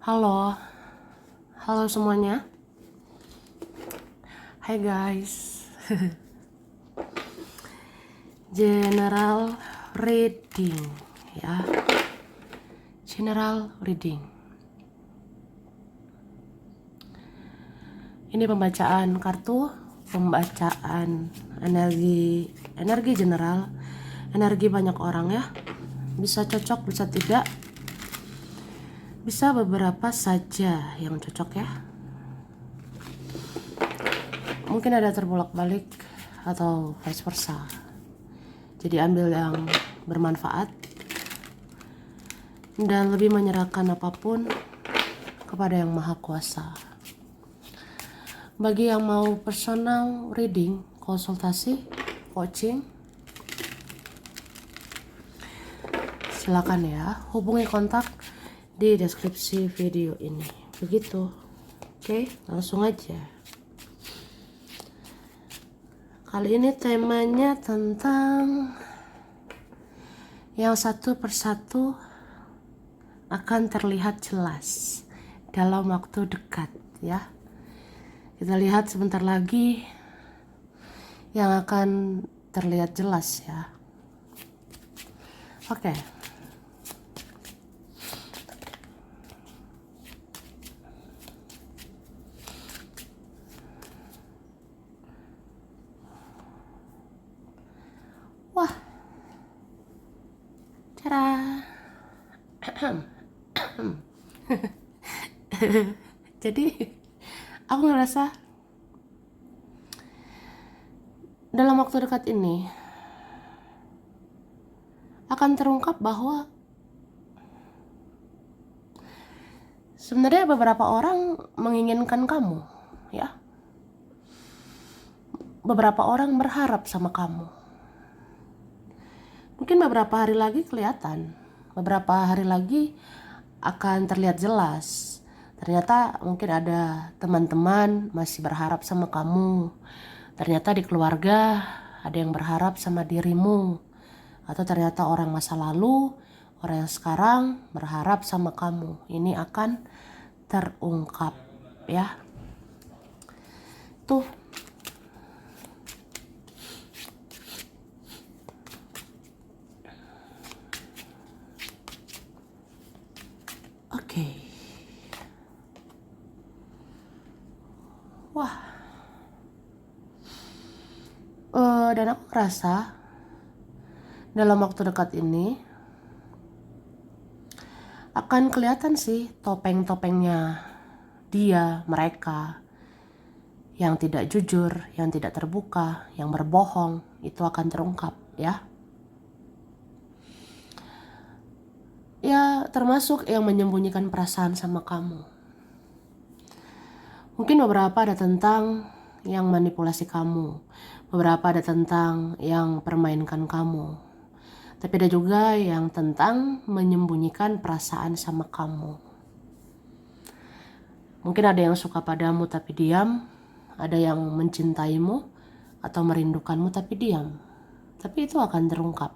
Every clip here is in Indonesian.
Halo, halo semuanya. Hai guys. General reading ya. General reading. Ini pembacaan kartu, pembacaan energi general, energi banyak orang ya. Bisa cocok, bisa tidak. Bisa beberapa saja yang cocok ya. Mungkin ada terbolak-balik atau vice versa. Jadi ambil yang bermanfaat dan lebih menyerahkan apapun kepada Yang Maha Kuasa. Bagi yang mau personal reading, konsultasi, coaching, silakan ya, hubungi kontak di deskripsi video ini. Begitu. Oke, langsung aja. Kali ini temanya tentang yang satu persatu akan terlihat jelas dalam waktu dekat ya. Kita lihat sebentar lagi yang akan terlihat jelas ya. Oke. Wah. Cara. Jadi aku ngerasa dalam waktu dekat ini akan terungkap bahwa sebenarnya beberapa orang menginginkan kamu ya. Beberapa orang berharap sama kamu. Mungkin beberapa hari lagi kelihatan, beberapa hari lagi akan terlihat jelas. Ternyata mungkin ada teman-teman masih berharap sama kamu. Ternyata di keluarga ada yang berharap sama dirimu. Atau ternyata orang masa lalu, orang yang sekarang berharap sama kamu. Ini akan terungkap ya. Tuh. Oke. Wah. Dan aku rasa dalam waktu dekat ini akan kelihatan sih topeng-topengnya mereka yang tidak jujur, yang tidak terbuka, yang berbohong, itu akan terungkap ya. Ya termasuk yang menyembunyikan perasaan sama kamu. Mungkin beberapa ada tentang yang manipulasi kamu, beberapa ada tentang yang permainkan kamu. Tapi ada juga yang tentang menyembunyikan perasaan sama kamu. Mungkin ada yang suka padamu tapi diam, ada yang mencintaimu atau merindukanmu tapi diam. Tapi itu akan terungkap,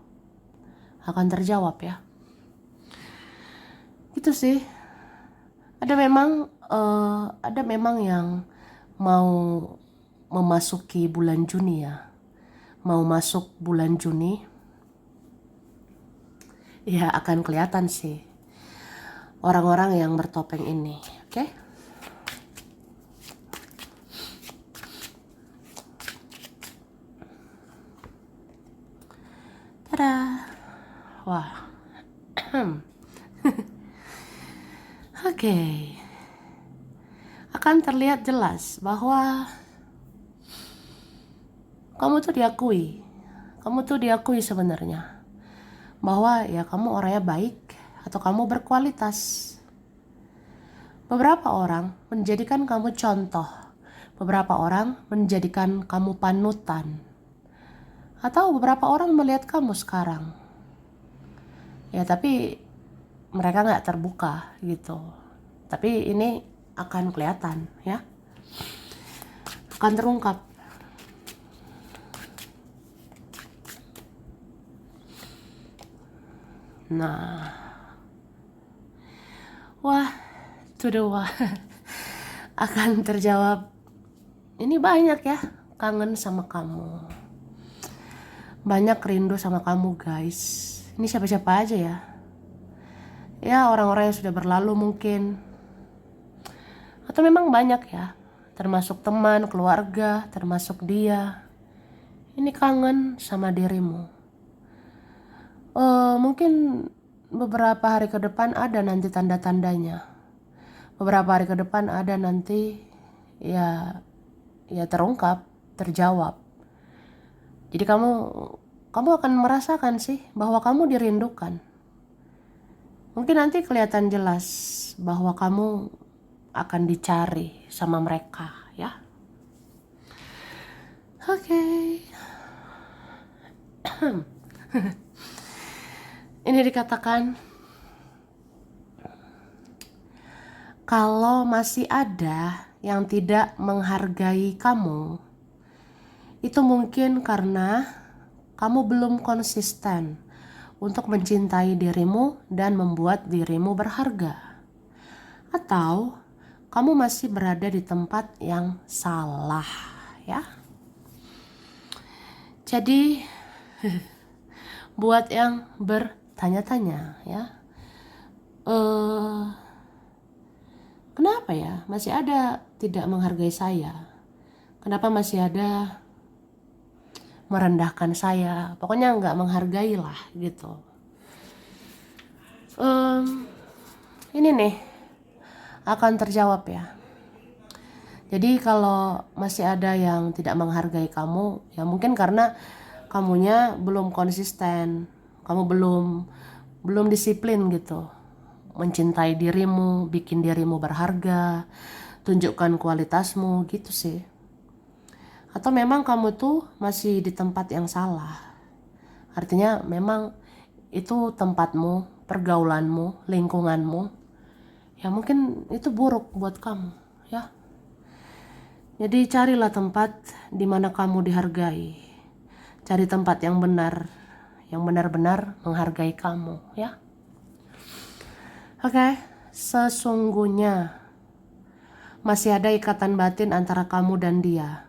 akan terjawab ya. Gitu sih. Ada memang yang mau memasuki bulan Juni ya. Mau masuk bulan Juni. Ya akan kelihatan sih orang-orang yang bertopeng ini, oke? Tada. Wah. Oke. Akan terlihat jelas bahwa kamu tuh diakui sebenarnya bahwa ya kamu orangnya baik atau kamu berkualitas. Beberapa orang menjadikan kamu contoh, beberapa orang menjadikan kamu panutan, atau beberapa orang melihat kamu sekarang ya tapi mereka nggak terbuka gitu. Tapi ini akan kelihatan ya, akan terungkap. Nah, wah, to the wall akan terjawab. Ini banyak ya, kangen sama kamu, banyak rindu sama kamu guys. Ini siapa-siapa aja ya? Ya orang-orang yang sudah berlalu mungkin, atau memang banyak ya, termasuk teman, keluarga, termasuk dia. Ini kangen sama dirimu. Mungkin beberapa hari ke depan ada nanti tanda-tandanya. Beberapa hari ke depan ada nanti ya terungkap, terjawab. Jadi kamu akan merasakan sih bahwa kamu dirindukan. Mungkin nanti kelihatan jelas bahwa kamu akan dicari sama mereka ya. Oke. Ini dikatakan kalau masih ada yang tidak menghargai kamu, itu mungkin karena kamu belum konsisten untuk mencintai dirimu dan membuat dirimu berharga. Atau kamu masih berada di tempat yang salah ya. Jadi buat yang bertanya-tanya ya, kenapa ya masih ada tidak menghargai saya? Kenapa masih ada merendahkan saya? Pokoknya nggak menghargai lah gitu. Ini nih akan terjawab ya. Jadi kalau masih ada yang tidak menghargai kamu, ya mungkin karena kamunya belum konsisten, kamu belum disiplin gitu, mencintai dirimu, bikin dirimu berharga, tunjukkan kualitasmu gitu sih. Atau memang kamu tuh masih di tempat yang salah. Artinya memang itu tempatmu, pergaulanmu, lingkunganmu, ya mungkin itu buruk buat kamu ya. Jadi carilah tempat di mana kamu dihargai. Cari tempat yang benar, yang benar-benar menghargai kamu ya. Oke, sesungguhnya masih ada ikatan batin antara kamu dan dia.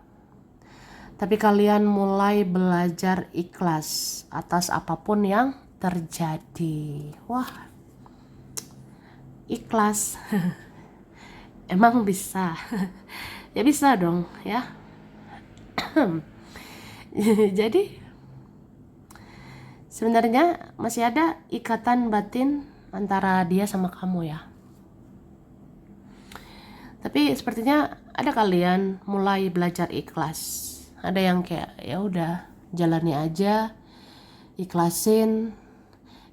Tapi kalian mulai belajar ikhlas atas apapun yang terjadi. Wah, ikhlas. Emang bisa? Ya bisa dong ya. Jadi sebenarnya masih ada ikatan batin antara dia sama kamu ya. Tapi sepertinya ada kalian mulai belajar ikhlas. Ada yang kayak ya udah jalani aja, ikhlasin,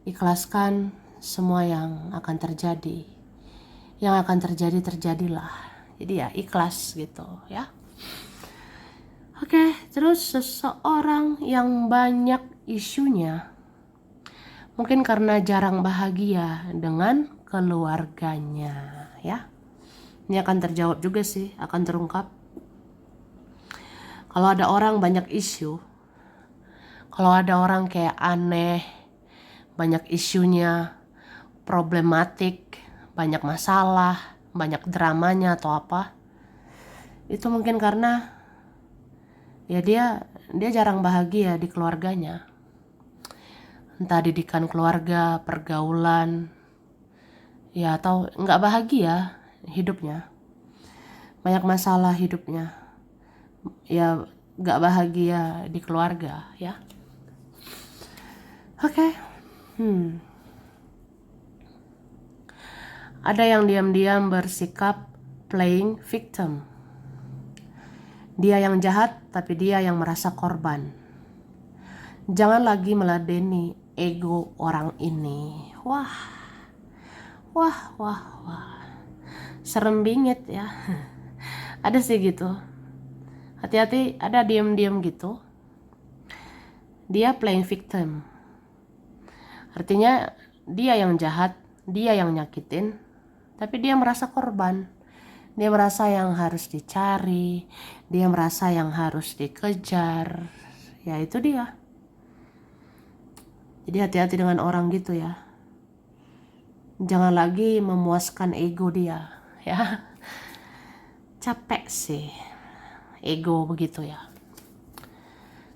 ikhlaskan semua yang akan terjadi. Yang akan terjadi terjadilah. Jadi ya ikhlas gitu ya. Oke, terus seseorang yang banyak isunya, mungkin karena jarang bahagia dengan keluarganya ya. Ini akan terjawab juga sih, akan terungkap. Kalau ada orang banyak isu, kalau ada orang kayak aneh, banyak isunya, problematik, banyak masalah, banyak dramanya atau apa, itu mungkin karena ya dia jarang bahagia di keluarganya. Entah didikan keluarga, pergaulan, ya atau nggak bahagia hidupnya, banyak masalah hidupnya, ya nggak bahagia di keluarga ya. Oke. Ada yang diam-diam bersikap playing victim. Dia yang jahat tapi dia yang merasa korban. Jangan lagi meladeni ego orang ini. Wah. Serem bingit ya. Ada sih gitu. Hati-hati, ada diam-diam gitu. Dia playing victim. Artinya dia yang jahat, dia yang nyakitin, tapi dia merasa korban. Dia merasa yang harus dicari, dia merasa yang harus dikejar. Ya itu dia. Jadi hati-hati dengan orang gitu ya. Jangan lagi memuaskan ego dia ya. Capek sih, ego begitu ya.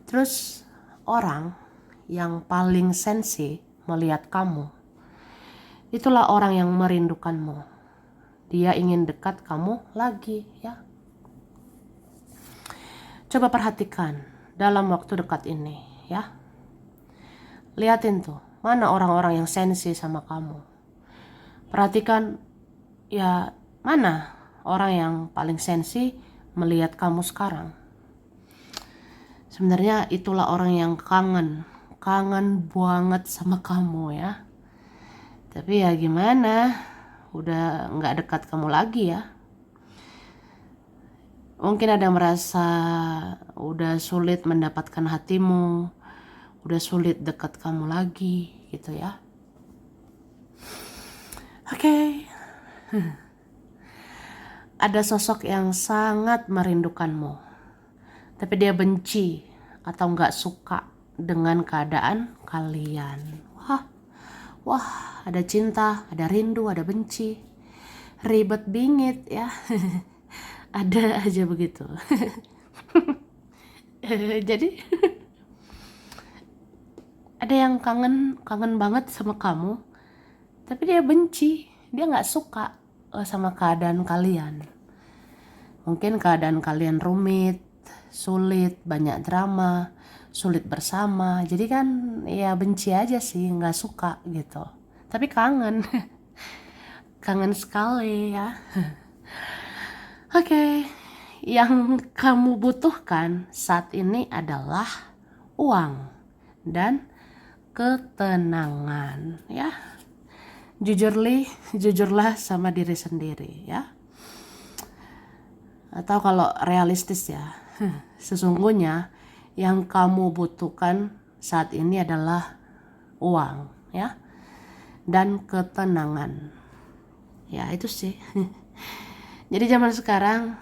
Terus orang yang paling sensi melihat kamu, itulah orang yang merindukanmu. Dia ingin dekat kamu lagi ya. Coba perhatikan dalam waktu dekat ini ya. Lihatin tuh, mana orang-orang yang sensi sama kamu. Perhatikan ya, mana orang yang paling sensi melihat kamu sekarang. Sebenarnya itulah orang yang kangen banget sama kamu ya. Tapi ya gimana, udah nggak dekat kamu lagi ya. Mungkin ada merasa udah sulit mendapatkan hatimu, udah sulit dekat kamu lagi gitu ya. Oke. Ada sosok yang sangat merindukanmu, tapi dia benci atau nggak suka dengan keadaan kalian. Wah, ada cinta, ada rindu, ada benci, ribet bingit ya. Ada aja begitu. Jadi ada yang kangen banget sama kamu, tapi dia benci, dia nggak suka sama keadaan kalian. Mungkin keadaan kalian rumit, sulit, banyak drama, sulit bersama. Jadi kan ya benci aja sih, nggak suka gitu. Tapi kangen, kangen sekali ya. Oke, yang kamu butuhkan saat ini adalah uang dan ketenangan ya. Jujurlah sama diri sendiri ya. Atau kalau realistis ya, sesungguhnya yang kamu butuhkan saat ini adalah uang ya dan ketenangan. Ya itu sih. Jadi zaman sekarang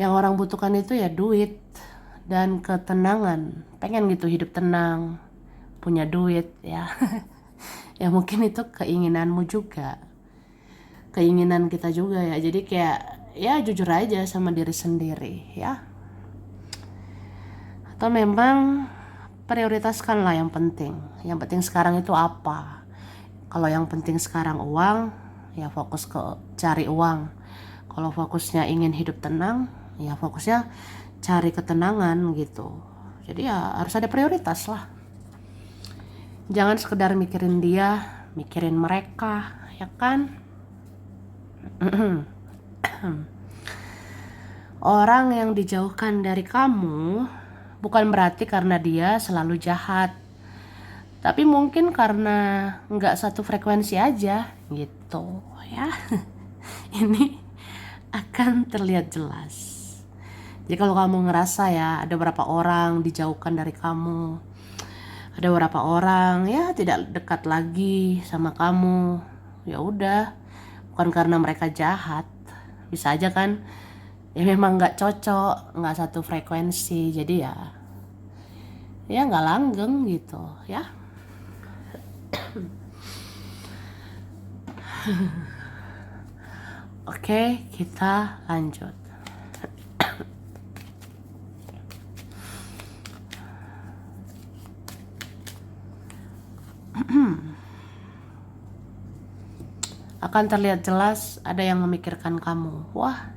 yang orang butuhkan itu ya duit dan ketenangan. Pengen gitu hidup tenang, punya duit ya. Ya mungkin itu keinginanmu juga, keinginan kita juga ya. Jadi kayak ya jujur aja sama diri sendiri ya. Atau memang prioritaskanlah yang penting. Yang penting sekarang itu apa? Kalau yang penting sekarang uang, ya fokus ke cari uang. Kalau fokusnya ingin hidup tenang, ya fokusnya cari ketenangan gitu. Jadi ya harus ada prioritas lah. Jangan sekedar mikirin dia, mikirin mereka, ya kan? Orang yang dijauhkan dari kamu bukan berarti karena dia selalu jahat, tapi mungkin karena nggak satu frekuensi aja gitu ya. Ini akan terlihat jelas. Jadi kalau kamu ngerasa ya ada beberapa orang dijauhkan dari kamu, ada beberapa orang ya tidak dekat lagi sama kamu, ya udah, bukan karena mereka jahat, bisa aja kan ya memang nggak cocok, nggak satu frekuensi, jadi ya nggak langgeng gitu ya. Oke, kita lanjut. Akan terlihat jelas ada yang memikirkan kamu. Wah,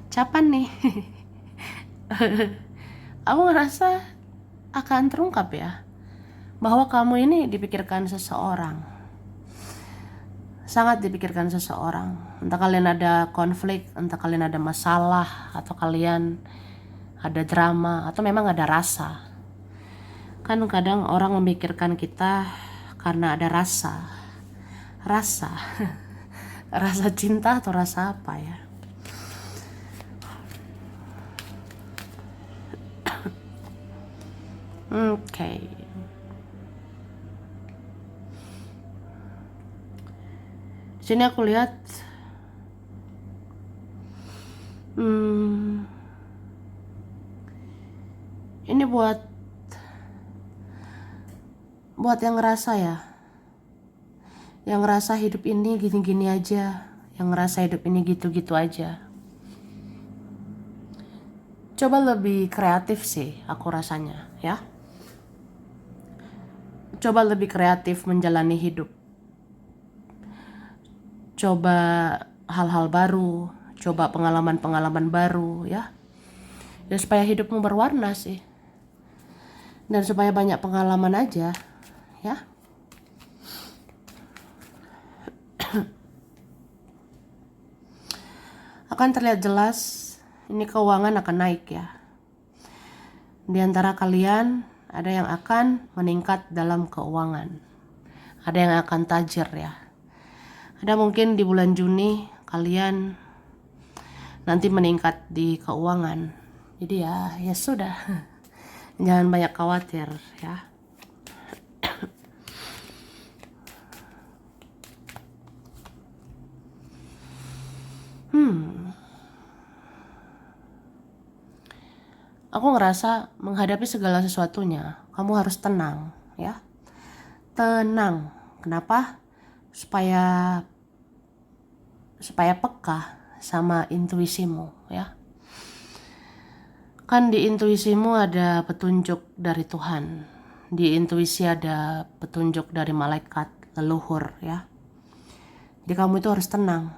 capan nih. Aku ngerasa akan terungkap ya bahwa kamu ini dipikirkan seseorang, sangat dipikirkan seseorang. Entah kalian ada konflik, entah kalian ada masalah, atau kalian ada drama, atau memang ada rasa. Kan kadang orang memikirkan kita karena ada rasa rasa cinta atau rasa apa ya. Oke. Sini aku lihat ini buat yang ngerasa ya, yang ngerasa hidup ini gini-gini aja yang ngerasa hidup ini gitu-gitu aja. Coba lebih kreatif sih aku rasanya ya. Coba lebih kreatif menjalani hidup. Coba hal-hal baru, coba pengalaman-pengalaman baru ya. Ya supaya hidupmu berwarna sih. Dan supaya banyak pengalaman aja ya. Akan terlihat jelas ini keuangan akan naik ya. Di antara kalian ada yang akan meningkat dalam keuangan. Ada yang akan tajir ya. Ada mungkin di bulan Juni kalian nanti meningkat di keuangan. Jadi ya sudah. Jangan banyak khawatir ya. Aku ngerasa menghadapi segala sesuatunya, kamu harus tenang ya. Tenang. Kenapa? Supaya peka sama intuisimu ya. Kan di intuisimu ada petunjuk dari Tuhan. Di intuisi ada petunjuk dari malaikat leluhur ya. Jadi kamu itu harus tenang.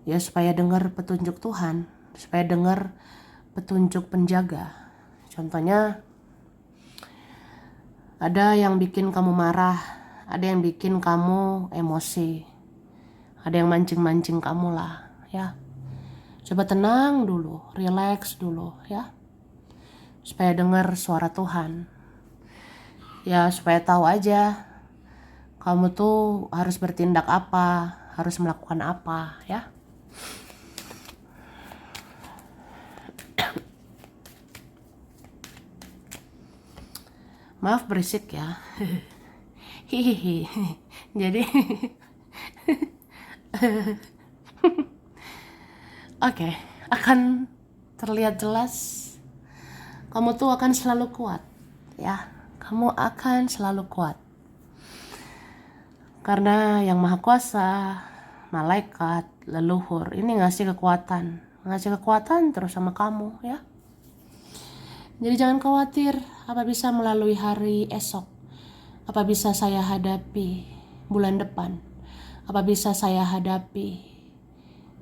Ya supaya dengar petunjuk Tuhan, supaya dengar petunjuk penjaga. Contohnya ada yang bikin kamu marah, ada yang bikin kamu emosi, ada yang mancing-mancing kamu lah ya. Coba tenang dulu, relax dulu ya, supaya dengar suara Tuhan ya, supaya tahu aja kamu tuh harus bertindak apa, harus melakukan apa ya. Maaf berisik ya. Hihihi. Jadi oke, akan terlihat jelas kamu tuh akan selalu kuat ya. Kamu akan selalu kuat. Karena yang Maha Kuasa, malaikat, leluhur ini ngasih kekuatan terus sama kamu ya. Jadi jangan khawatir apa bisa melalui hari esok, apa bisa saya hadapi bulan depan, apa bisa saya hadapi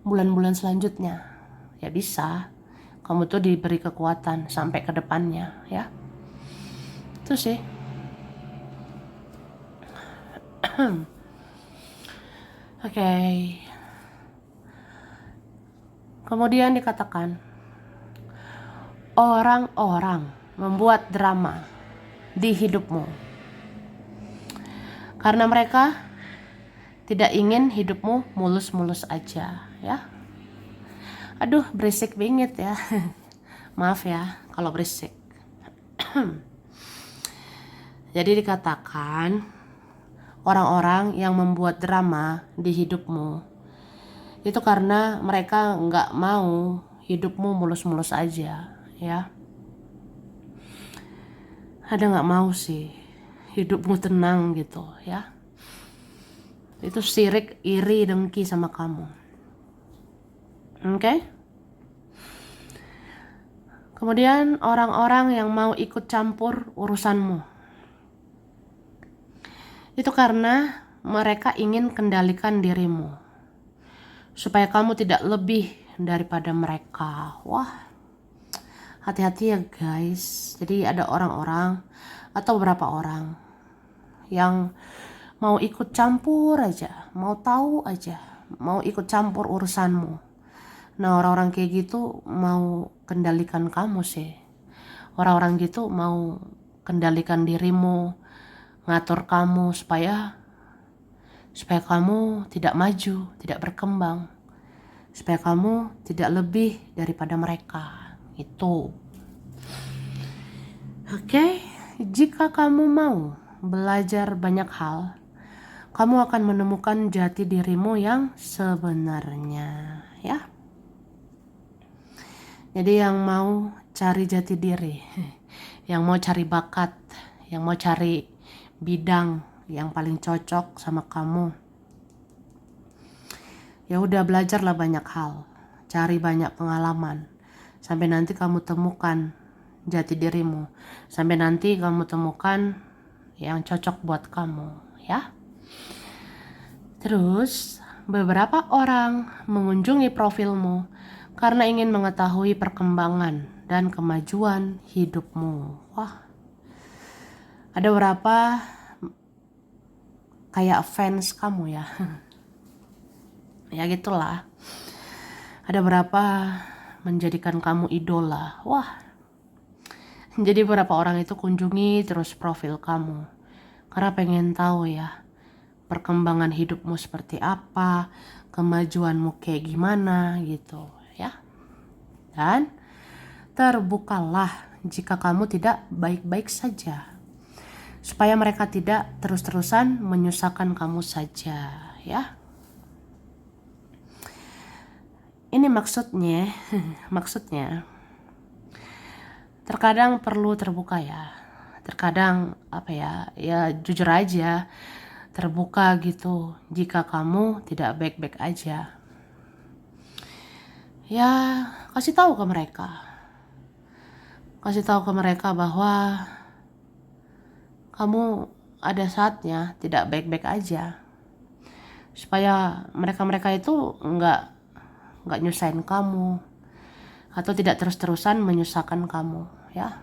bulan-bulan selanjutnya. Ya bisa, kamu tuh diberi kekuatan sampai ke depannya ya. Itu sih. Oke. Kemudian dikatakan orang-orang membuat drama di hidupmu karena mereka tidak ingin hidupmu mulus-mulus aja ya. Aduh berisik banget ya. Maaf ya kalau berisik. Jadi dikatakan orang-orang yang membuat drama di hidupmu itu karena mereka nggak mau hidupmu mulus-mulus aja ya. Ada nggak mau sih hidupmu tenang gitu ya. Itu sirik, iri, dengki sama kamu. Oke? Kemudian orang-orang yang mau ikut campur urusanmu itu karena mereka ingin kendalikan dirimu supaya kamu tidak lebih daripada mereka. Wah, hati-hati ya guys. Jadi ada orang-orang atau beberapa orang yang mau ikut campur aja, mau tahu aja, mau ikut campur urusanmu. Nah orang-orang kayak gitu mau kendalikan kamu sih. Orang-orang gitu mau kendalikan dirimu, ngatur kamu supaya kamu tidak maju, tidak berkembang, supaya kamu tidak lebih daripada mereka. Itu. Oke, jika kamu mau belajar banyak hal, kamu akan menemukan jati dirimu yang sebenarnya, ya. Jadi yang mau cari jati diri, yang mau cari bakat, yang mau cari bidang yang paling cocok sama kamu, Ya udah, belajarlah banyak hal, cari banyak pengalaman, sampai nanti kamu temukan jati dirimu, sampai nanti kamu temukan yang cocok buat kamu, ya. Terus, beberapa orang mengunjungi profilmu karena ingin mengetahui perkembangan dan kemajuan hidupmu. Wah, ada berapa kayak fans kamu ya. Ya gitulah. Ada berapa menjadikan kamu idola. Wah. Jadi beberapa orang itu kunjungi terus profil kamu karena pengen tahu ya perkembangan hidupmu seperti apa, kemajuanmu kayak gimana gitu ya. Dan terbukalah jika kamu tidak baik-baik saja, supaya mereka tidak terus-terusan menyusahkan kamu saja ya. Ini maksudnya terkadang perlu terbuka ya. Terkadang ya jujur aja terbuka gitu jika kamu tidak baik-baik aja. Ya, kasih tahu ke mereka. Kasih tahu ke mereka bahwa kamu ada saatnya tidak baik-baik aja. Supaya mereka-mereka itu nggak nyusahin kamu atau tidak terus-terusan menyusahkan kamu ya.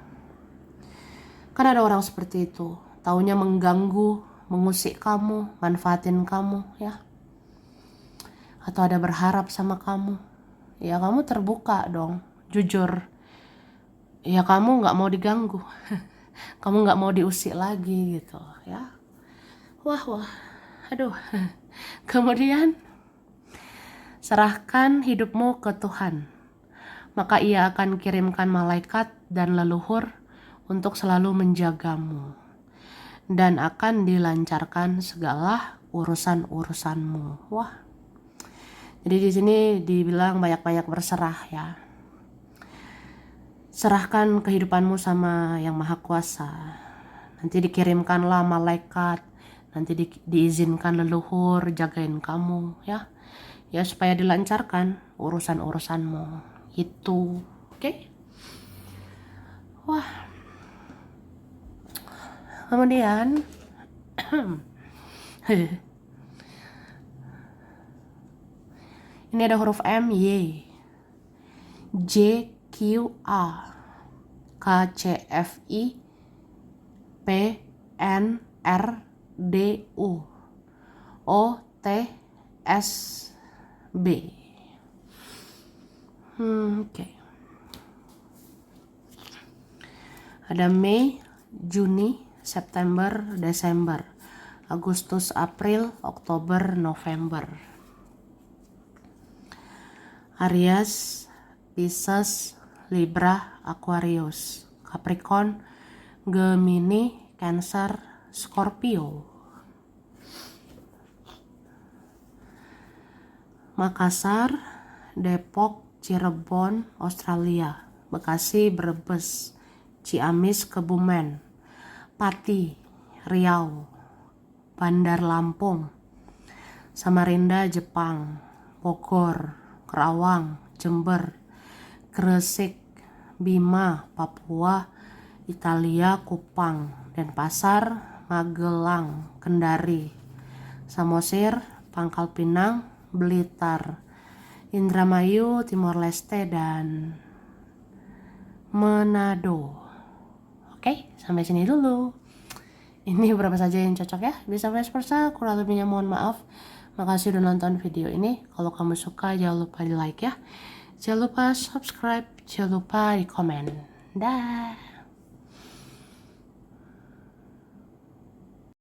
Kan ada orang seperti itu, taunya mengganggu, mengusik kamu, manfaatin kamu ya. Atau ada berharap sama kamu. Ya kamu terbuka dong, jujur. Ya kamu nggak mau diganggu. Kamu nggak mau diusik lagi gitu ya. Wah, aduh. Kemudian serahkan hidupmu ke Tuhan, maka Ia akan kirimkan malaikat dan leluhur untuk selalu menjagamu, dan akan dilancarkan segala urusan-urusanmu. Wah, jadi di sini dibilang banyak-banyak berserah ya. Serahkan kehidupanmu sama Yang Maha Kuasa. Nanti dikirimkanlah malaikat, nanti diizinkan leluhur jagain kamu ya. Ya supaya dilancarkan urusan-urusanmu itu. Oke? Wah. Kemudian ini ada huruf M, Y, J, Q, A, K, C, F, I, P, N, R, D, U, O, T, S, B. Oke. Ada Mei, Juni, September, Desember, Agustus, April, Oktober, November. Aries, Pisces, Libra, Aquarius, Capricorn, Gemini, Cancer, Scorpio. Makassar, Depok, Cirebon, Australia, Bekasi, Brebes, Ciamis, Kebumen, Pati, Riau, Bandar Lampung, Samarinda, Jepang, Bogor, Kerawang, Jember, Gresik, Bima, Papua, Italia, Kupang, Denpasar, Magelang, Kendari, Samosir, Pangkal Pinang, Blitar, Indramayu, Timor Leste, dan Manado. Oke, sampai sini dulu. Ini beberapa saja yang cocok ya. Bisa vice versa, kurang lebihnya mohon maaf. Makasih udah nonton video ini. Kalau kamu suka jangan lupa di like ya. Jangan lupa subscribe, jangan lupa di komen. Dah.